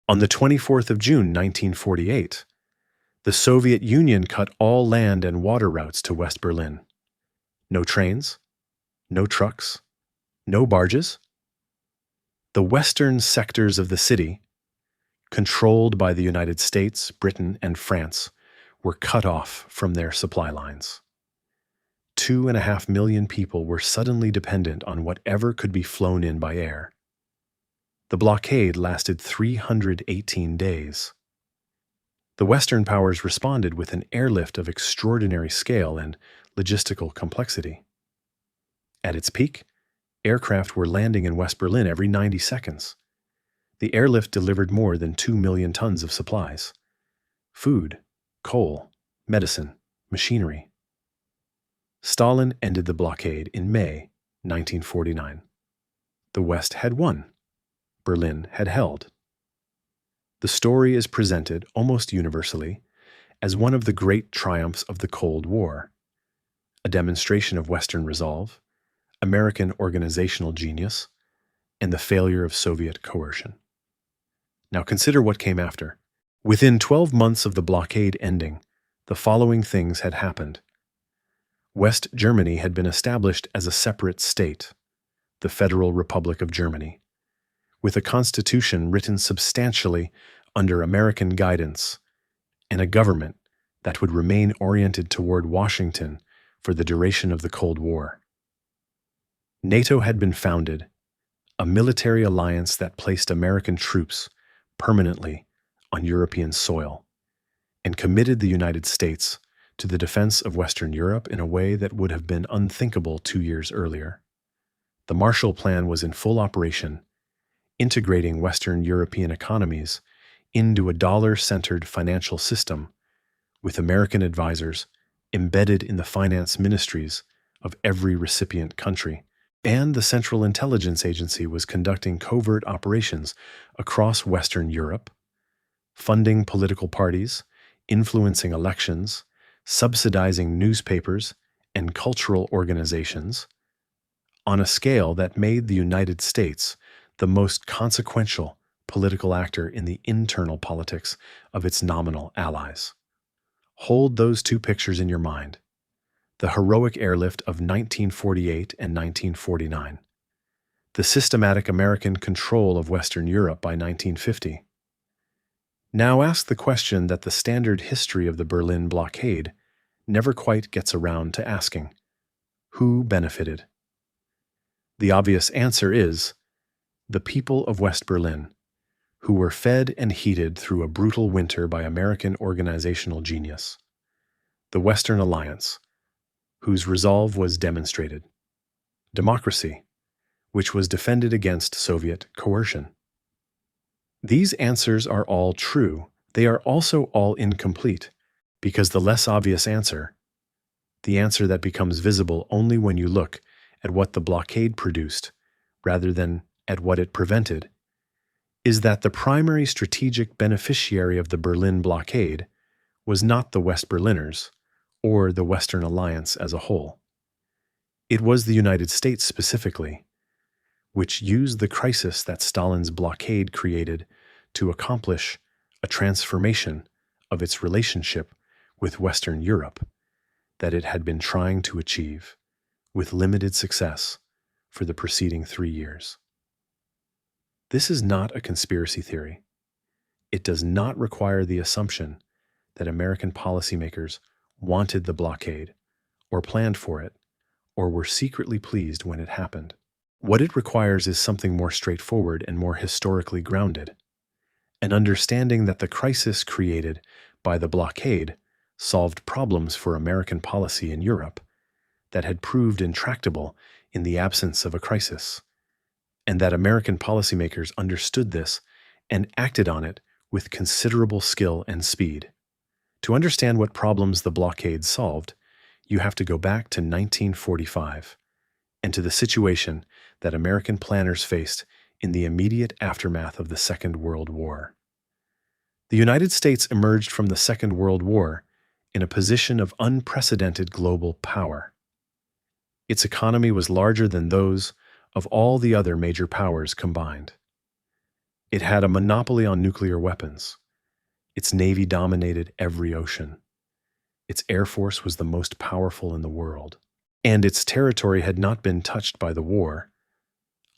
On the 24th of June, 1948, the Soviet Union cut all land and water routes to West Berlin. No trains, no trucks, no barges. The western sectors of the city, controlled by the United States, Britain, and France, were cut off from their supply lines. 2.5 million people were suddenly dependent on whatever could be flown in by air. The blockade lasted 318 days. The Western powers responded with an airlift of extraordinary scale and logistical complexity. At its peak, aircraft were landing in West Berlin every 90 seconds. The airlift delivered more than 2 million tons of supplies: food, coal, medicine, machinery. Stalin ended the blockade in May 1949. The West had won. Berlin had held. The story is presented almost universally as one of the great triumphs of the Cold War, a demonstration of Western resolve, American organizational genius, and the failure of Soviet coercion. Now consider what came after. Within 12 months of the blockade ending, the following things had happened. West Germany had been established as a separate state, the Federal Republic of Germany, with a constitution written substantially under American guidance and a government that would remain oriented toward Washington for the duration of the Cold War. NATO had been founded, a military alliance that placed American troops permanently on European soil and committed the United States to the defense of Western Europe in a way that would have been unthinkable 2 years earlier. The Marshall Plan was in full operation, integrating Western European economies into a dollar-centered financial system, with American advisors embedded in the finance ministries of every recipient country. And the Central Intelligence Agency was conducting covert operations across Western Europe, funding political parties, influencing elections, subsidizing newspapers and cultural organizations, on a scale that made the United States the most consequential political actor in the internal politics of its nominal allies. Hold those two pictures in your mind: the heroic airlift of 1948 and 1949, the systematic American control of Western Europe by 1950. Now ask the question that the standard history of the Berlin blockade never quite gets around to asking: who benefited? The obvious answer is the people of West Berlin, who were fed and heated through a brutal winter by American organizational genius. The Western Alliance, whose resolve was demonstrated. Democracy, which was defended against Soviet coercion. These answers are all true. They are also all incomplete, because the less obvious answer, the answer that becomes visible only when you look at what the blockade produced rather than at what it prevented, is that the primary strategic beneficiary of the Berlin blockade was not the West Berliners or the Western Alliance as a whole. It was the United States specifically, which used the crisis that Stalin's blockade created to accomplish a transformation of its relationship with Western Europe that it had been trying to achieve, with limited success, for the preceding 3 years. This is not a conspiracy theory. It does not require the assumption that American policymakers wanted the blockade, or planned for it, or were secretly pleased when it happened. What it requires is something more straightforward and more historically grounded: an understanding that the crisis created by the blockade solved problems for American policy in Europe that had proved intractable in the absence of a crisis, and that American policymakers understood this and acted on it with considerable skill and speed. To understand what problems the blockade solved, you have to go back to 1945 and to the situation that American planners faced in the immediate aftermath of the Second World War. The United States emerged from the Second World War in a position of unprecedented global power. Its economy was larger than those of all the other major powers combined. It had a monopoly on nuclear weapons. Its navy dominated every ocean. Its air force was the most powerful in the world. And its territory had not been touched by the war.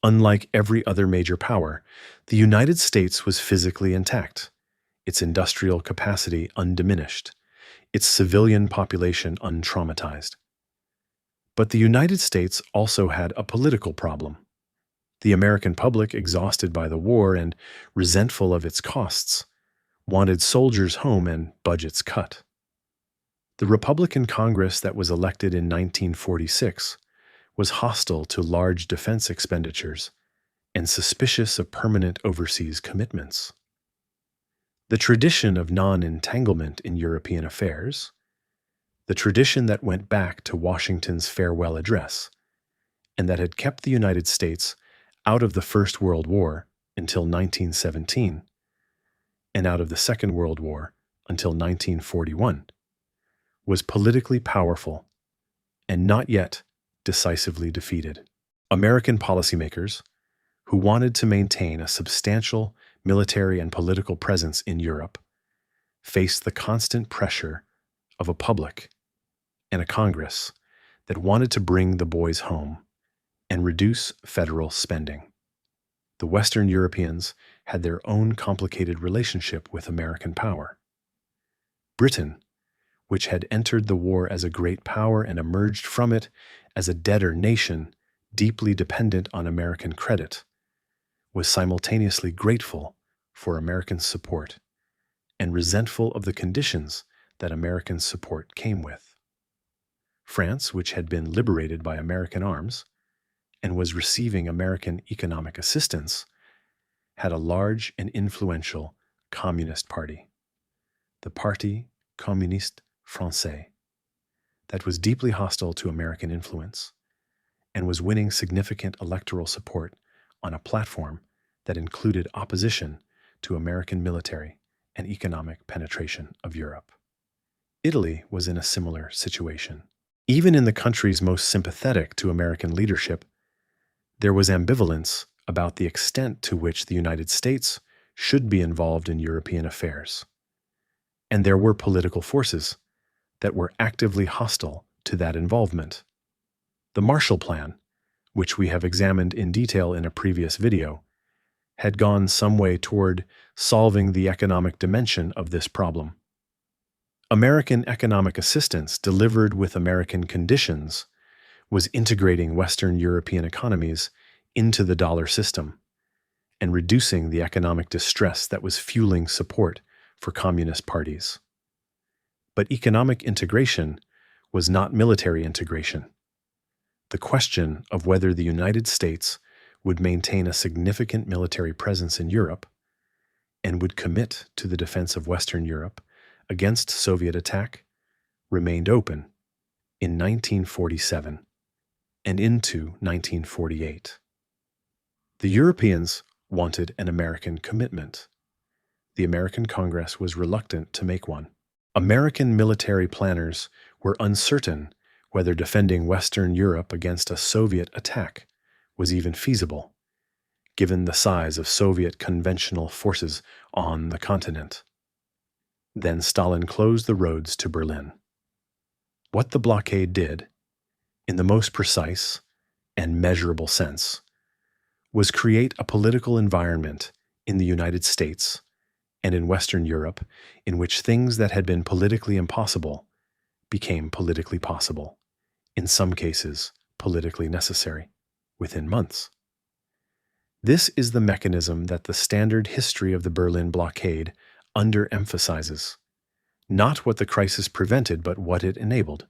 Unlike every other major power, the United States was physically intact, its industrial capacity undiminished, its civilian population untraumatized. But the United States also had a political problem. The American public, exhausted by the war and resentful of its costs, wanted soldiers home and budgets cut. The Republican Congress that was elected in 1946 was hostile to large defense expenditures and suspicious of permanent overseas commitments. The tradition of non-entanglement in European affairs, the tradition that went back to Washington's farewell address, and that had kept the United States out of the First World War until 1917, and out of the Second World War until 1941, was politically powerful and not yet decisively defeated. American policymakers, who wanted to maintain a substantial military and political presence in Europe, faced the constant pressure of a public and a Congress that wanted to bring the boys home and reduce federal spending. The Western Europeans had their own complicated relationship with American power. Britain, which had entered the war as a great power and emerged from it as a debtor nation deeply dependent on American credit, was simultaneously grateful for American support and resentful of the conditions that American support came with. France, which had been liberated by American arms and was receiving American economic assistance, had a large and influential communist party, the Parti Communiste Français, that was deeply hostile to American influence and was winning significant electoral support on a platform that included opposition to American military and economic penetration of Europe. Italy was in a similar situation. Even in the countries most sympathetic to American leadership, there was ambivalence about the extent to which the United States should be involved in European affairs. And there were political forces that were actively hostile to that involvement. The Marshall Plan, which we have examined in detail in a previous video, had gone some way toward solving the economic dimension of this problem. American economic assistance delivered with American conditions was integrating Western European economies into the dollar system and reducing the economic distress that was fueling support for communist parties. But economic integration was not military integration. The question of whether the United States would maintain a significant military presence in Europe and would commit to the defense of Western Europe against Soviet attack remained open in 1947 and into 1948. The Europeans wanted an American commitment. The American Congress was reluctant to make one. American military planners were uncertain whether defending Western Europe against a Soviet attack was even feasible, given the size of Soviet conventional forces on the continent. Then Stalin closed the roads to Berlin. What the blockade did, in the most precise and measurable sense, was create a political environment in the United States and in Western Europe in which things that had been politically impossible became politically possible, in some cases politically necessary, within months. This is the mechanism that the standard history of the Berlin blockade underemphasizes, not what the crisis prevented, but what it enabled.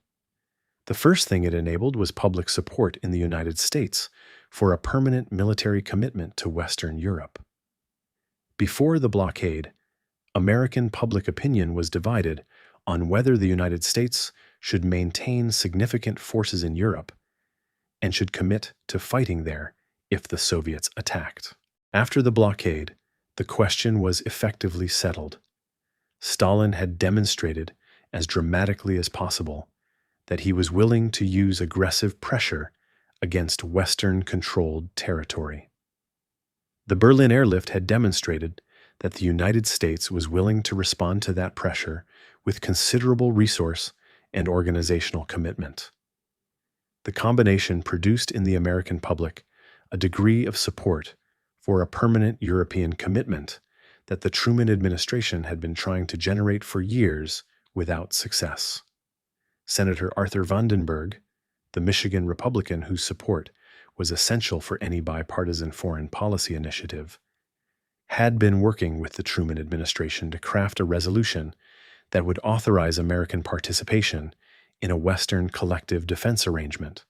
The first thing it enabled was public support in the United States for a permanent military commitment to Western Europe. Before the blockade, American public opinion was divided on whether the United States should maintain significant forces in Europe and should commit to fighting there if the Soviets attacked. After the blockade, the question was effectively settled. Stalin had demonstrated as dramatically as possible that he was willing to use aggressive pressure against Western-controlled territory. The Berlin airlift had demonstrated that the United States was willing to respond to that pressure with considerable resource and organizational commitment. The combination produced in the American public a degree of support for a permanent European commitment that the Truman administration had been trying to generate for years without success. Senator Arthur Vandenberg, the Michigan Republican whose support was essential for any bipartisan foreign policy initiative, had been working with the Truman administration to craft a resolution that would authorize American participation in a Western collective defense arrangement.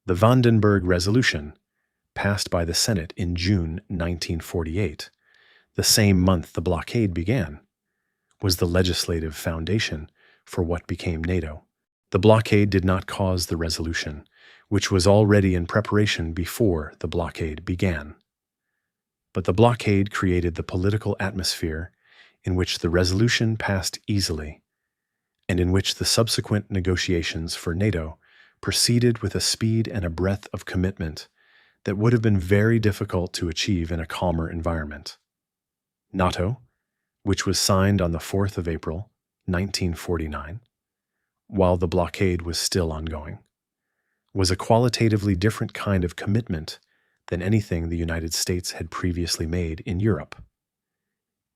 The Vandenberg Resolution, passed by the Senate in June 1948, the same month the blockade began, was the legislative foundation for what became NATO. The blockade did not cause the resolution, which was already in preparation before the blockade began. But the blockade created the political atmosphere in which the resolution passed easily, and in which the subsequent negotiations for NATO proceeded with a speed and a breadth of commitment that would have been very difficult to achieve in a calmer environment. NATO, which was signed on the 4th of April, 1949, while the blockade was still ongoing, was a qualitatively different kind of commitment than anything the United States had previously made in Europe.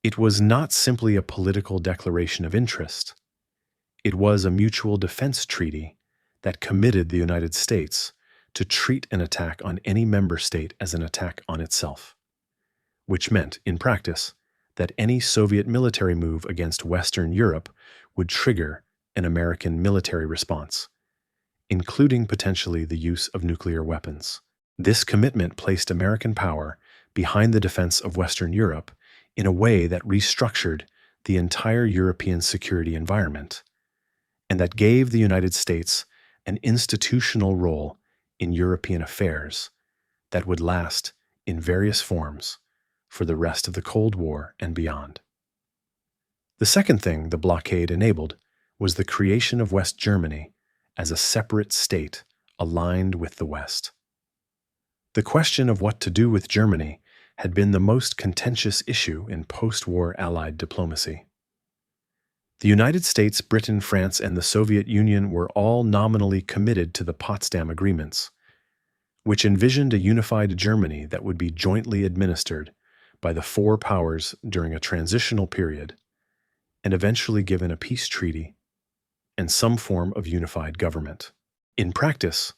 It was not simply a political declaration of interest. It was a mutual defense treaty that committed the United States to treat an attack on any member state as an attack on itself, which meant, in practice, that any Soviet military move against Western Europe would trigger an American military response, including potentially the use of nuclear weapons. This commitment placed American power behind the defense of Western Europe in a way that restructured the entire European security environment, and that gave the United States an institutional role in European affairs that would last in various forms for the rest of the Cold War and beyond. The second thing the blockade enabled was the creation of West Germany as a separate state aligned with the West. The question of what to do with Germany had been the most contentious issue in post-war Allied diplomacy. The United States, Britain, France, and the Soviet Union were all nominally committed to the Potsdam Agreements, which envisioned a unified Germany that would be jointly administered by the four powers during a transitional period, and eventually given a peace treaty and some form of unified government. In practice,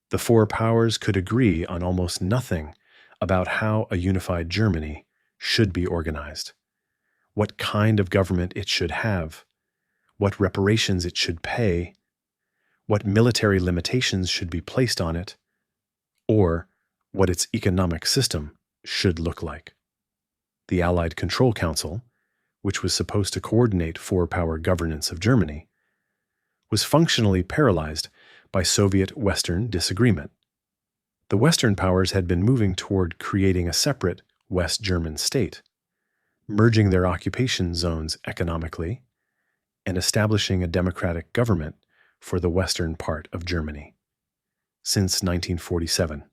the four powers could agree on almost nothing about how a unified Germany should be organized, what kind of government it should have, what reparations it should pay, what military limitations should be placed on it, or what its economic system should look like. The Allied Control Council, which was supposed to coordinate four-power governance of Germany, was functionally paralyzed by Soviet-Western disagreement. The Western powers had been moving toward creating a separate West German state, merging their occupation zones economically, and establishing a democratic government for the western part of Germany. Since 1947,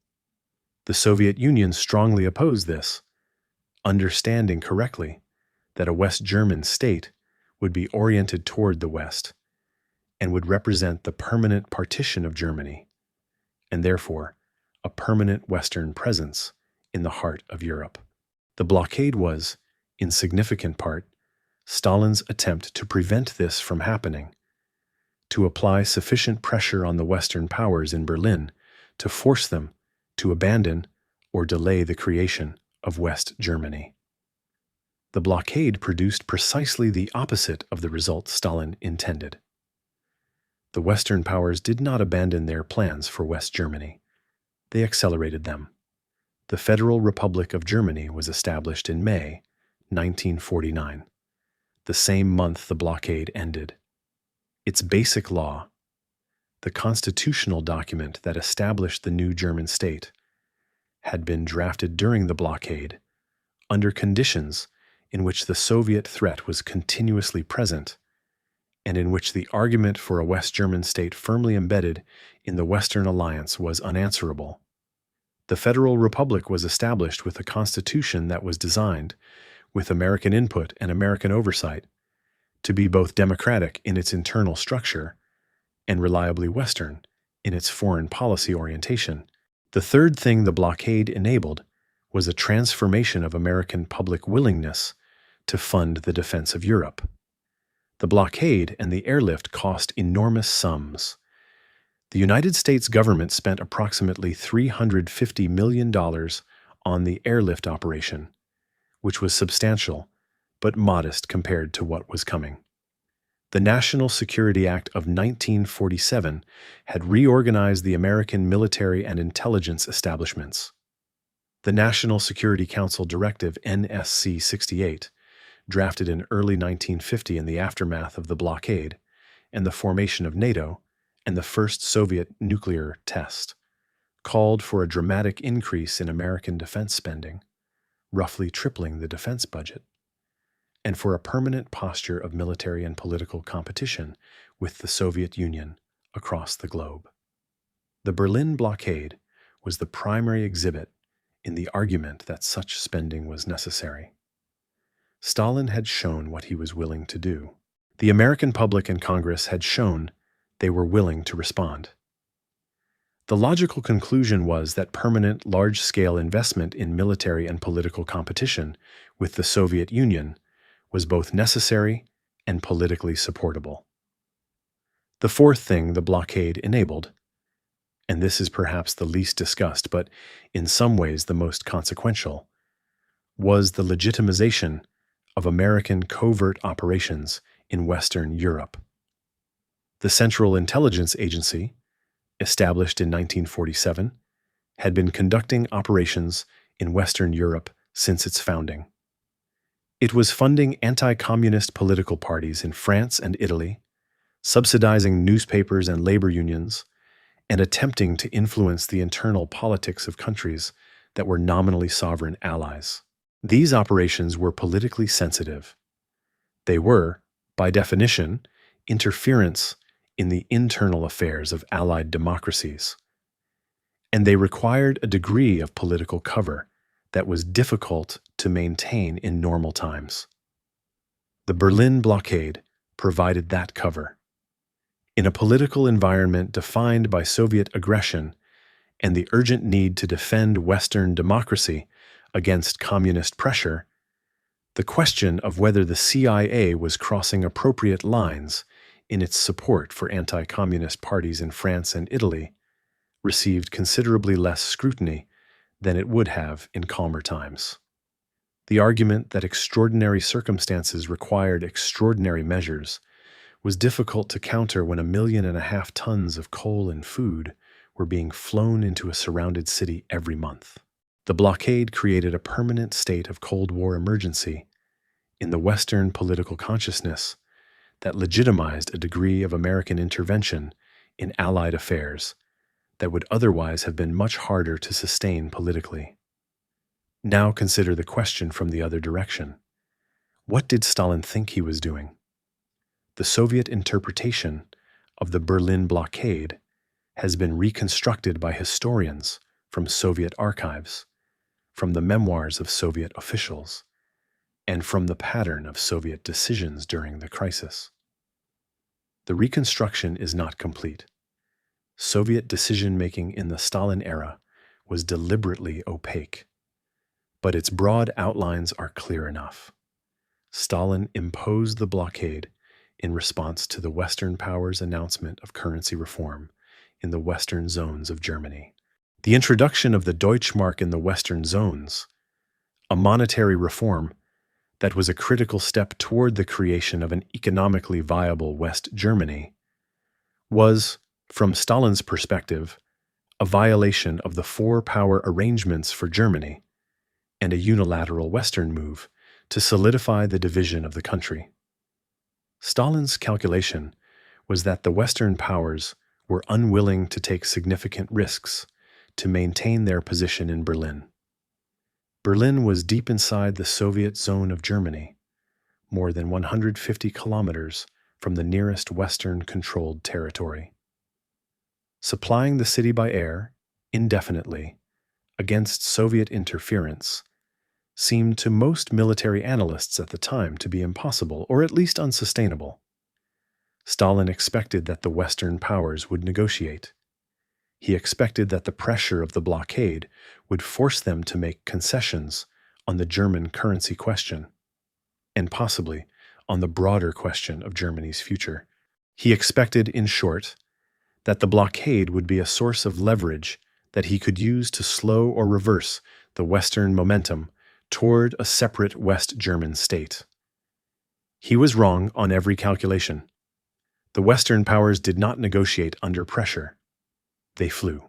the Soviet Union strongly opposed this, understanding correctly that a West German state would be oriented toward the West and would represent the permanent partition of Germany, and therefore a permanent Western presence in the heart of Europe. The blockade was, in significant part, Stalin's attempt to prevent this from happening, to apply sufficient pressure on the Western powers in Berlin to force them to abandon or delay the creation of West Germany. The blockade produced precisely the opposite of the result Stalin intended. The Western powers did not abandon their plans for West Germany. They accelerated them. The Federal Republic of Germany was established in May 1949, the same month the blockade ended. Its basic law, the constitutional document that established the new German state, had been drafted during the blockade under conditions in which the Soviet threat was continuously present and in which the argument for a West German state firmly embedded in the Western alliance was unanswerable. The Federal Republic was established with a constitution that was designed, with American input and American oversight, to be both democratic in its internal structure and reliably Western in its foreign policy orientation. The third thing the blockade enabled was a transformation of American public willingness to fund the defense of Europe. The blockade and the airlift cost enormous sums. The United States government spent approximately $350 million on the airlift operation, which was substantial but modest compared to what was coming. The National Security Act of 1947 had reorganized the American military and intelligence establishments. The National Security Council Directive NSC 68, drafted in early 1950 in the aftermath of the blockade and the formation of NATO and the first Soviet nuclear test, called for a dramatic increase in American defense spending, roughly tripling the defense budget, and for a permanent posture of military and political competition with the Soviet Union across the globe. The Berlin blockade was the primary exhibit in the argument that such spending was necessary. Stalin had shown what he was willing to do. The American public and Congress had shown they were willing to respond. The logical conclusion was that permanent, large-scale investment in military and political competition with the Soviet Union was both necessary and politically supportable. The fourth thing the blockade enabled, and this is perhaps the least discussed but in some ways the most consequential, was the legitimization of American covert operations in Western Europe. The Central Intelligence Agency, established in 1947, had been conducting operations in Western Europe since its founding. It was funding anti-communist political parties in France and Italy, subsidizing newspapers and labor unions, and attempting to influence the internal politics of countries that were nominally sovereign allies. These operations were politically sensitive. They were, by definition, interference in the internal affairs of allied democracies, and they required a degree of political cover that was difficult to maintain in normal times. The Berlin blockade provided that cover. In a political environment defined by Soviet aggression and the urgent need to defend Western democracy against communist pressure, the question of whether the CIA was crossing appropriate lines in its support for anti-communist parties in France and Italy received considerably less scrutiny than it would have in calmer times. The argument that extraordinary circumstances required extraordinary measures was difficult to counter when 1.5 million tons of coal and food were being flown into a surrounded city every month. The blockade created a permanent state of Cold War emergency in the Western political consciousness that legitimized a degree of American intervention in Allied affairs that would otherwise have been much harder to sustain politically. Now consider the question from the other direction. What did Stalin think he was doing? The Soviet interpretation of the Berlin blockade has been reconstructed by historians from Soviet archives, from the memoirs of Soviet officials, and from the pattern of Soviet decisions during the crisis. The reconstruction is not complete. Soviet decision-making in the Stalin era was deliberately opaque, but its broad outlines are clear enough. Stalin imposed the blockade in response to the Western powers' announcement of currency reform in the Western zones of Germany. The introduction of the Deutschmark in the Western zones, a monetary reform that was a critical step toward the creation of an economically viable West Germany, was, from Stalin's perspective, a violation of the four-power arrangements for Germany and a unilateral Western move to solidify the division of the country. Stalin's calculation was that the Western powers were unwilling to take significant risks to maintain their position in Berlin. Berlin was deep inside the Soviet zone of Germany, more than 150 kilometers from the nearest Western-controlled territory. Supplying the city by air, indefinitely, against Soviet interference seemed to most military analysts at the time to be impossible or at least unsustainable. Stalin expected that the Western powers would negotiate. He expected that the pressure of the blockade would force them to make concessions on the German currency question, and possibly on the broader question of Germany's future. He expected, in short, that the blockade would be a source of leverage that he could use to slow or reverse the Western momentum toward a separate West German state. He was wrong on every calculation. The Western powers did not negotiate under pressure. They flew.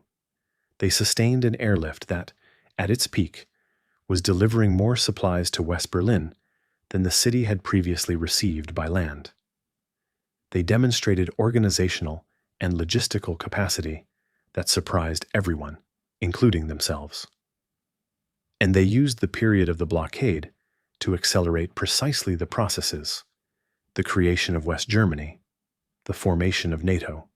They sustained an airlift that, at its peak, was delivering more supplies to West Berlin than the city had previously received by land. They demonstrated organizational and logistical capacity that surprised everyone, including themselves. And they used the period of the blockade to accelerate precisely the processes: the creation of West Germany, the formation of NATO,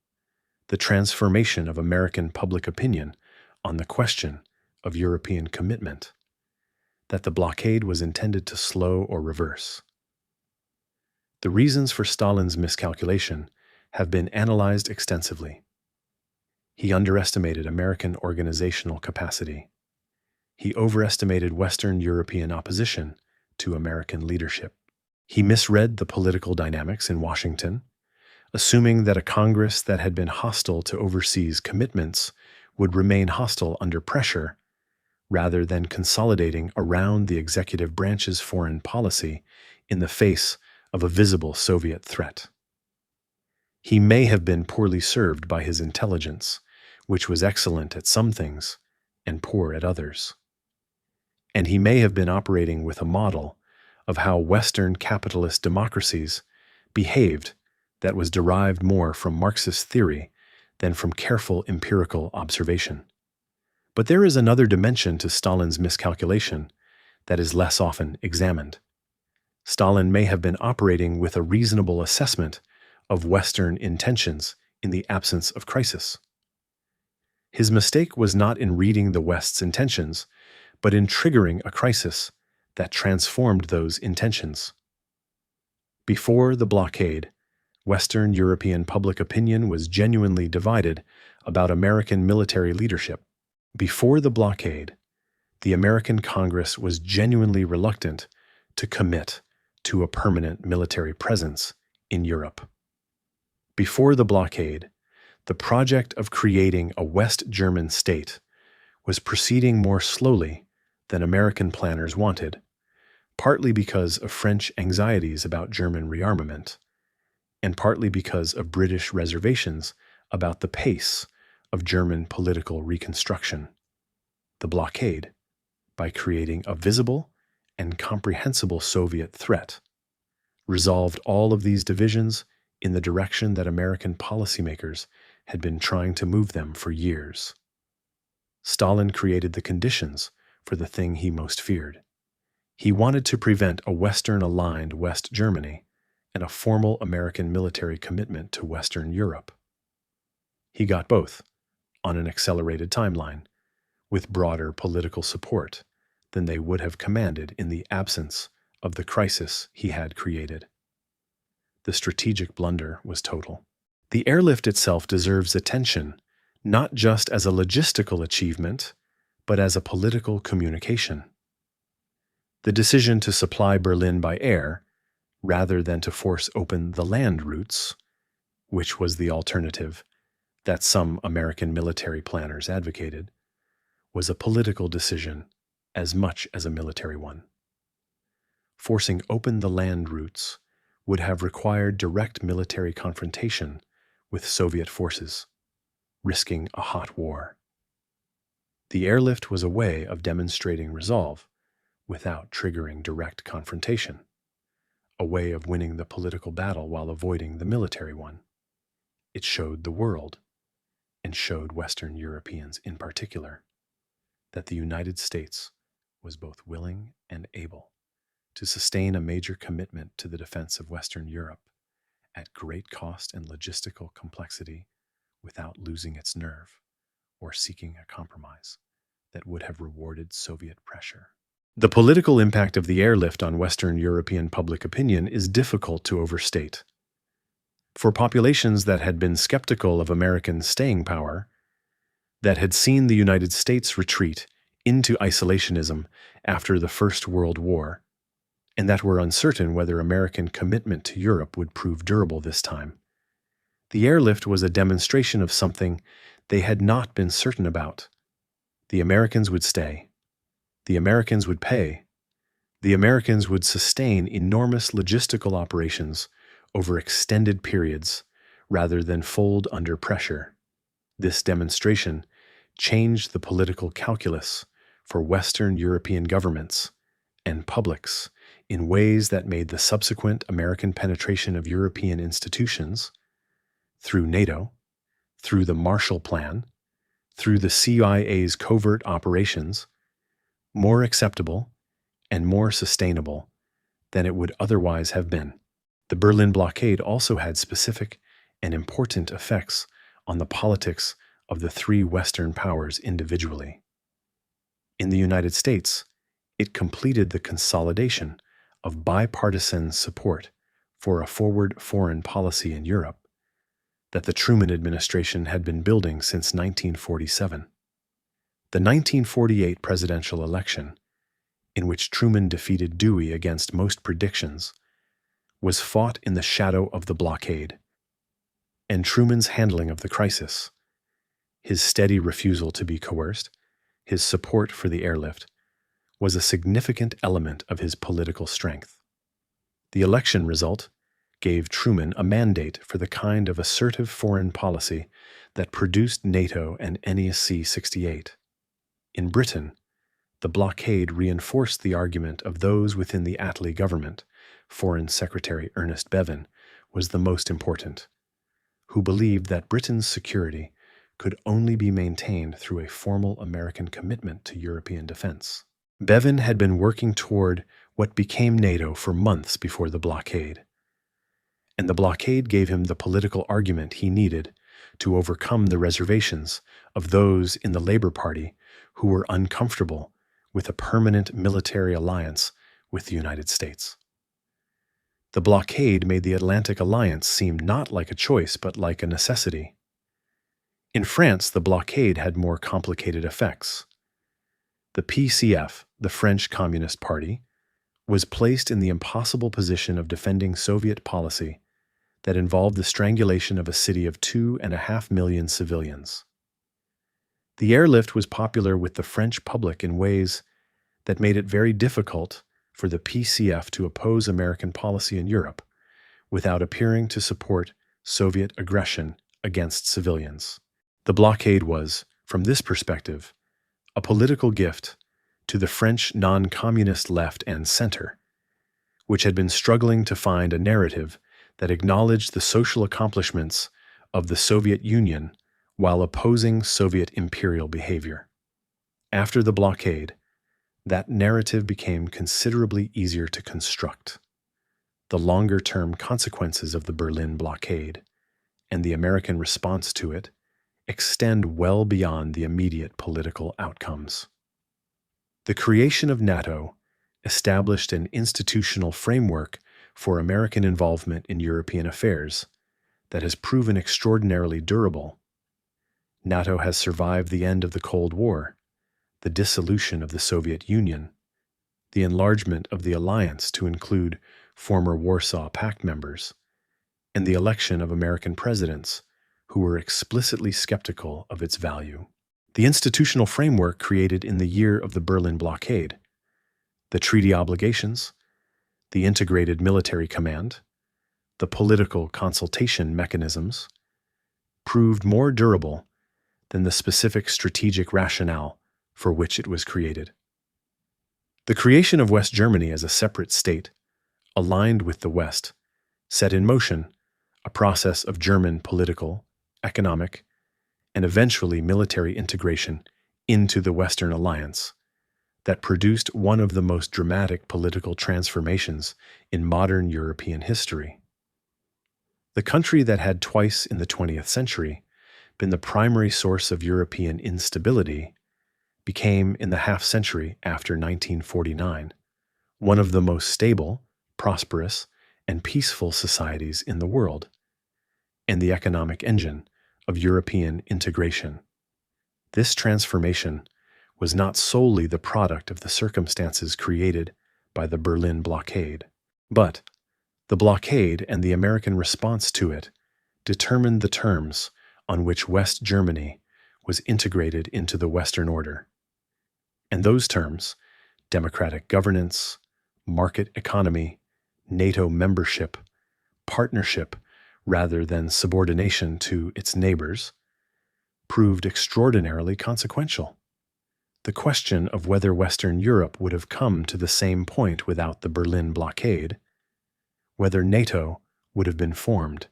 the transformation of American public opinion on the question of European commitment, that the blockade was intended to slow or reverse. The reasons for Stalin's miscalculation have been analyzed extensively. He underestimated American organizational capacity. He overestimated Western European opposition to American leadership. He misread the political dynamics in Washington, assuming that a Congress that had been hostile to overseas commitments would remain hostile under pressure, rather than consolidating around the executive branch's foreign policy in the face of a visible Soviet threat. He may have been poorly served by his intelligence, which was excellent at some things and poor at others. And he may have been operating with a model of how Western capitalist democracies behaved that was derived more from Marxist theory than from careful empirical observation. But there is another dimension to Stalin's miscalculation that is less often examined. Stalin may have been operating with a reasonable assessment of Western intentions in the absence of crisis. His mistake was not in reading the West's intentions, but in triggering a crisis that transformed those intentions. Before the blockade, Western European public opinion was genuinely divided about American military leadership. Before the blockade, the American Congress was genuinely reluctant to commit to a permanent military presence in Europe. Before the blockade, the project of creating a West German state was proceeding more slowly than American planners wanted, partly because of French anxieties about German rearmament, and partly because of British reservations about the pace of German political reconstruction. The blockade, by creating a visible and comprehensible Soviet threat, resolved all of these divisions in the direction that American policymakers had been trying to move them for years. Stalin created the conditions for the thing he most feared. He wanted to prevent a Western-aligned West Germany and a formal American military commitment to Western Europe. He got both, on an accelerated timeline, with broader political support than they would have commanded in the absence of the crisis he had created. The strategic blunder was total. The airlift itself deserves attention, not just as a logistical achievement, but as a political communication. The decision to supply Berlin by air, rather than to force open the land routes, which was the alternative that some American military planners advocated, was a political decision as much as a military one. Forcing open the land routes would have required direct military confrontation with Soviet forces, risking a hot war. The airlift was a way of demonstrating resolve without triggering direct confrontation, a way of winning the political battle while avoiding the military one. It showed the world, and showed Western Europeans in particular, that the United States was both willing and able to sustain a major commitment to the defense of Western Europe at great cost and logistical complexity without losing its nerve or seeking a compromise that would have rewarded Soviet pressure. The political impact of the airlift on Western European public opinion is difficult to overstate. For populations that had been skeptical of American staying power, that had seen the United States retreat into isolationism after the First World War, and that were uncertain whether American commitment to Europe would prove durable this time, the airlift was a demonstration of something they had not been certain about. The Americans would stay. The Americans would pay. The Americans would sustain enormous logistical operations over extended periods rather than fold under pressure. This demonstration changed the political calculus for Western European governments and publics in ways that made the subsequent American penetration of European institutions, through NATO, through the Marshall Plan, through the CIA's covert operations, more acceptable and more sustainable than it would otherwise have been. The Berlin blockade also had specific and important effects on the politics of the three Western powers individually. In the United States, it completed the consolidation of bipartisan support for a forward foreign policy in Europe that the Truman administration had been building since 1947. The 1948 presidential election, in which Truman defeated Dewey against most predictions, was fought in the shadow of the blockade, and Truman's handling of the crisis, his steady refusal to be coerced, his support for the airlift, was a significant element of his political strength. The election result gave Truman a mandate for the kind of assertive foreign policy that produced NATO and NESC 68. In Britain, the blockade reinforced the argument of those within the Attlee government. Foreign Secretary Ernest Bevin was the most important, who believed that Britain's security could only be maintained through a formal American commitment to European defense. Bevin had been working toward what became NATO for months before the blockade, and the blockade gave him the political argument he needed to overcome the reservations of those in the Labour Party who were uncomfortable with a permanent military alliance with the United States. The blockade made the Atlantic Alliance seem not like a choice but like a necessity. In France, the blockade had more complicated effects. The PCF, the French Communist Party, was placed in the impossible position of defending Soviet policy that involved the strangulation of a city of 2.5 million civilians. The airlift was popular with the French public in ways that made it very difficult for the PCF to oppose American policy in Europe without appearing to support Soviet aggression against civilians. The blockade was, from this perspective, a political gift to the French non-communist left and center, which had been struggling to find a narrative that acknowledged the social accomplishments of the Soviet Union while opposing Soviet imperial behavior. After the blockade, that narrative became considerably easier to construct. The longer-term consequences of the Berlin blockade and the American response to it extend well beyond the immediate political outcomes. The creation of NATO established an institutional framework for American involvement in European affairs that has proven extraordinarily durable. NATO has survived the end of the Cold War, the dissolution of the Soviet Union, the enlargement of the alliance to include former Warsaw Pact members, and the election of American presidents who were explicitly skeptical of its value. The institutional framework created in the year of the Berlin blockade, the treaty obligations, the integrated military command, the political consultation mechanisms, proved more durable than the specific strategic rationale for which it was created. The creation of West Germany as a separate state, aligned with the West, set in motion a process of German political, economic, and eventually military integration into the Western Alliance that produced one of the most dramatic political transformations in modern European history. The country that had twice in the 20th century been the primary source of European instability became, in the half-century after 1949, one of the most stable, prosperous, and peaceful societies in the world, and the economic engine of European integration. This transformation was not solely the product of the circumstances created by the Berlin Blockade, but the blockade and the American response to it determined the terms on which West Germany was integrated into the Western order. And those terms, democratic governance, market economy, NATO membership, partnership rather than subordination to its neighbors, proved extraordinarily consequential. The question of whether Western Europe would have come to the same point without the Berlin Blockade, whether NATO would have been formed,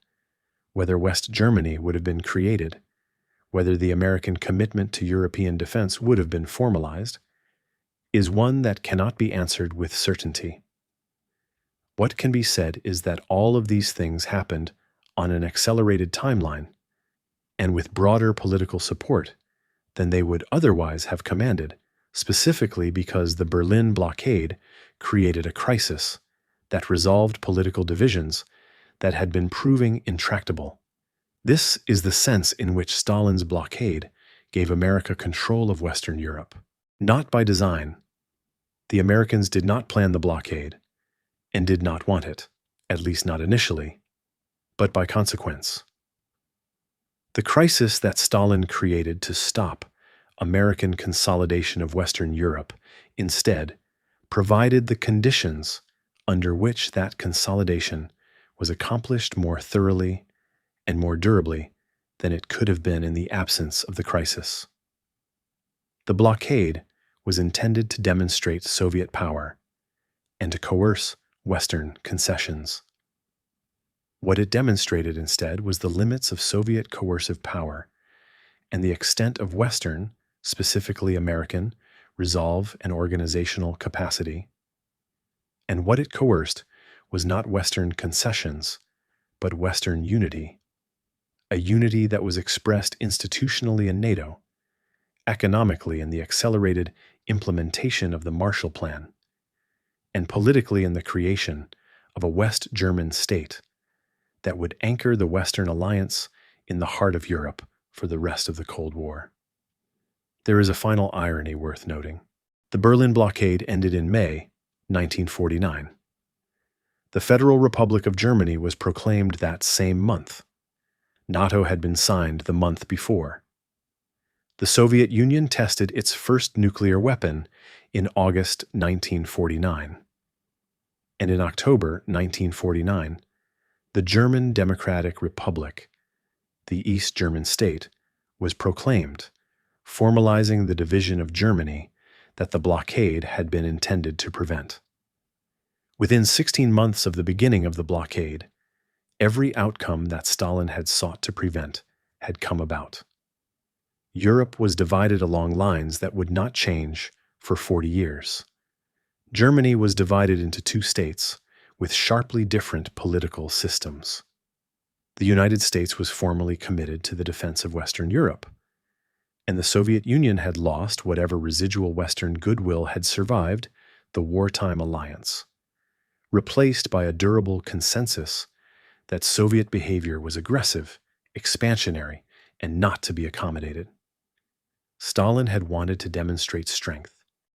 whether West Germany would have been created, whether the American commitment to European defense would have been formalized, is one that cannot be answered with certainty. What can be said is that all of these things happened on an accelerated timeline and with broader political support than they would otherwise have commanded, specifically because the Berlin Blockade created a crisis that resolved political divisions that had been proving intractable. This is the sense in which Stalin's blockade gave America control of Western Europe. Not by design. The Americans did not plan the blockade, and did not want it, at least not initially, but by consequence. The crisis that Stalin created to stop American consolidation of Western Europe instead provided the conditions under which that consolidation was accomplished more thoroughly and more durably than it could have been in the absence of the crisis. The blockade was intended to demonstrate Soviet power and to coerce Western concessions. What it demonstrated instead was the limits of Soviet coercive power and the extent of Western, specifically American, resolve and organizational capacity. And what it coerced was not Western concessions, but Western unity, a unity that was expressed institutionally in NATO, economically in the accelerated implementation of the Marshall Plan, and politically in the creation of a West German state that would anchor the Western alliance in the heart of Europe for the rest of the Cold War. There is a final irony worth noting. The Berlin Blockade ended in May 1949. The Federal Republic of Germany was proclaimed that same month. NATO had been signed the month before. The Soviet Union tested its first nuclear weapon in August 1949. And in October 1949, the German Democratic Republic, the East German state, was proclaimed, formalizing the division of Germany that the blockade had been intended to prevent. Within 16 months of the beginning of the blockade, every outcome that Stalin had sought to prevent had come about. Europe was divided along lines that would not change for 40 years. Germany was divided into two states with sharply different political systems. The United States was formally committed to the defense of Western Europe, and the Soviet Union had lost whatever residual Western goodwill had survived the wartime alliance, replaced by a durable consensus that Soviet behavior was aggressive, expansionary, and not to be accommodated. Stalin had wanted to demonstrate strength.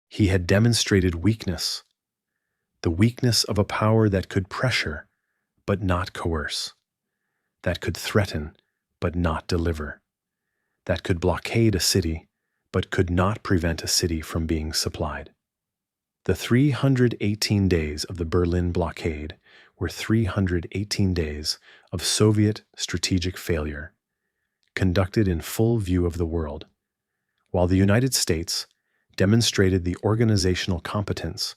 He had demonstrated weakness, the weakness of a power that could pressure but not coerce, that could threaten but not deliver, that could blockade a city but could not prevent a city from being supplied. The 318 days of the Berlin Blockade were 318 days of Soviet strategic failure, conducted in full view of the world, while the United States demonstrated the organizational competence,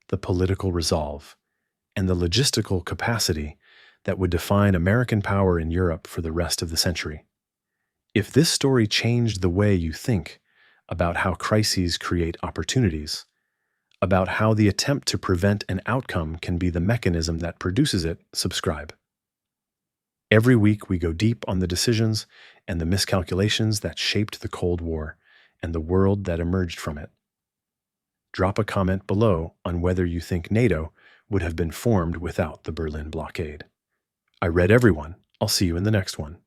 the political resolve, and the logistical capacity that would define American power in Europe for the rest of the century. If this story changed the way you think about how crises create opportunities, about how the attempt to prevent an outcome can be the mechanism that produces it, subscribe. Every week we go deep on the decisions and the miscalculations that shaped the Cold War and the world that emerged from it. Drop a comment below on whether you think NATO would have been formed without the Berlin blockade. I read everyone. I'll see you in the next one.